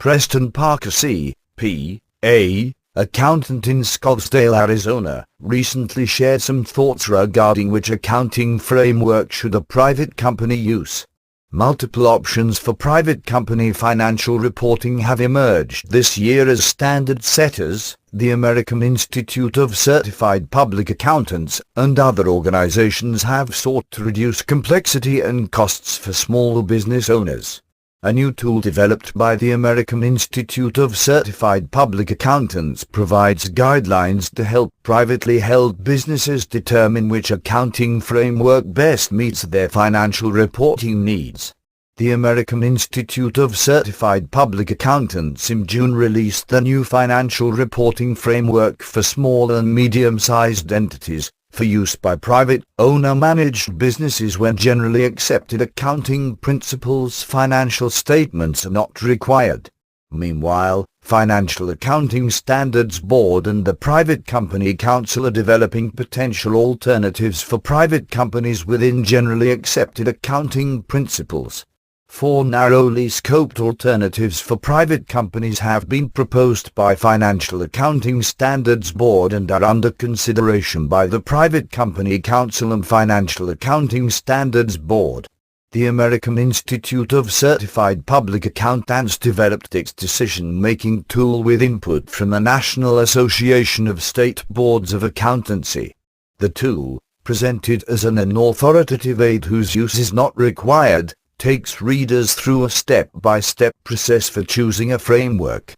Preston Parker CPA, accountant in Scottsdale, Arizona, recently shared some thoughts regarding which accounting framework should a private company use. Multiple options for private company financial reporting have emerged this year as standard setters. The American Institute of Certified Public Accountants and other organizations have sought to reduce complexity and costs for small business owners. A new tool developed by the American Institute of Certified Public Accountants provides guidelines to help privately held businesses determine which accounting framework best meets their financial reporting needs. The American Institute of Certified Public Accountants in June released the new financial reporting framework for small and medium-sized entities, for use by private, owner-managed businesses when generally accepted accounting principles financial statements are not required. Meanwhile, Financial Accounting Standards Board and the Private Company Council are developing potential alternatives for private companies within generally accepted accounting principles. 4 narrowly scoped alternatives for private companies have been proposed by Financial Accounting Standards Board and are under consideration by the Private Company Council and Financial Accounting Standards Board. The American Institute of Certified Public Accountants developed its decision-making tool with input from the National Association of State Boards of Accountancy. The tool, presented as an authoritative aid whose use is not required, takes readers through a step-by-step process for choosing a framework.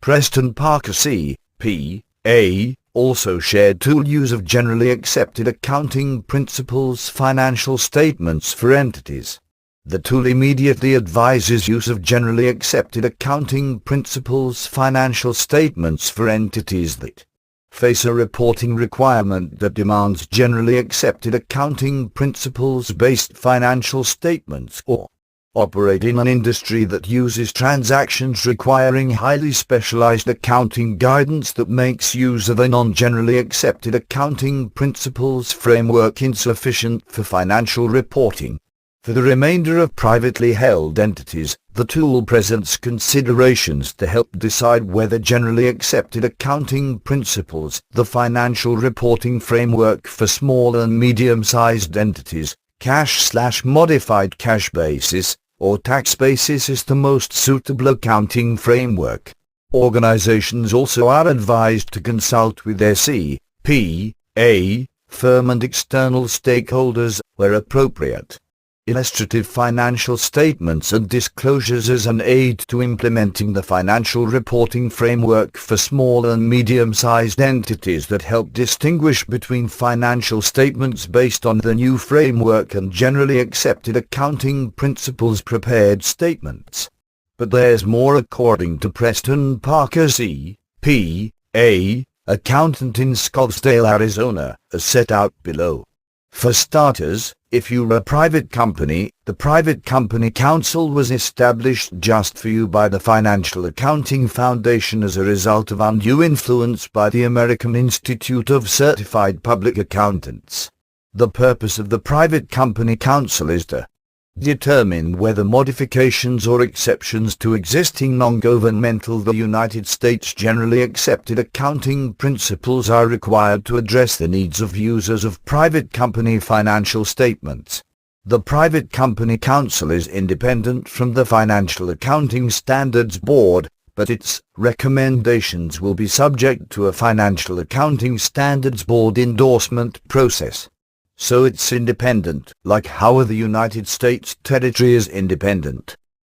Preston Parker CPA also shared tool use of generally accepted accounting principles financial statements for entities. The tool immediately advises use of generally accepted accounting principles financial statements for entities that face a reporting requirement that demands generally accepted accounting principles-based financial statements or operate in an industry that uses transactions requiring highly specialized accounting guidance that makes use of a non-generally accepted accounting principles framework insufficient for financial reporting. For the remainder of privately held entities, the tool presents considerations to help decide whether generally accepted accounting principles, the financial reporting framework for small and medium-sized entities, cash/modified cash basis, or tax basis is the most suitable accounting framework. Organizations also are advised to consult with their CPA firm and external stakeholders where appropriate. Illustrative financial statements and disclosures as an aid to implementing the financial reporting framework for small and medium-sized entities that help distinguish between financial statements based on the new framework and generally accepted accounting principles prepared statements. But there's more, according to Preston Parker CPA, accountant in Scottsdale, Arizona, as set out below. For starters, if you're a private company, the Private Company Council was established just for you by the Financial Accounting Foundation as a result of undue influence by the American Institute of Certified Public Accountants. The purpose of the Private Company Council is to determine whether modifications or exceptions to existing non-governmental the United States generally accepted accounting principles are required to address the needs of users of private company financial statements. The Private Company Council is independent from the Financial Accounting Standards Board, but its recommendations will be subject to a Financial Accounting Standards Board endorsement process. So it's independent, like how the United States territory is independent.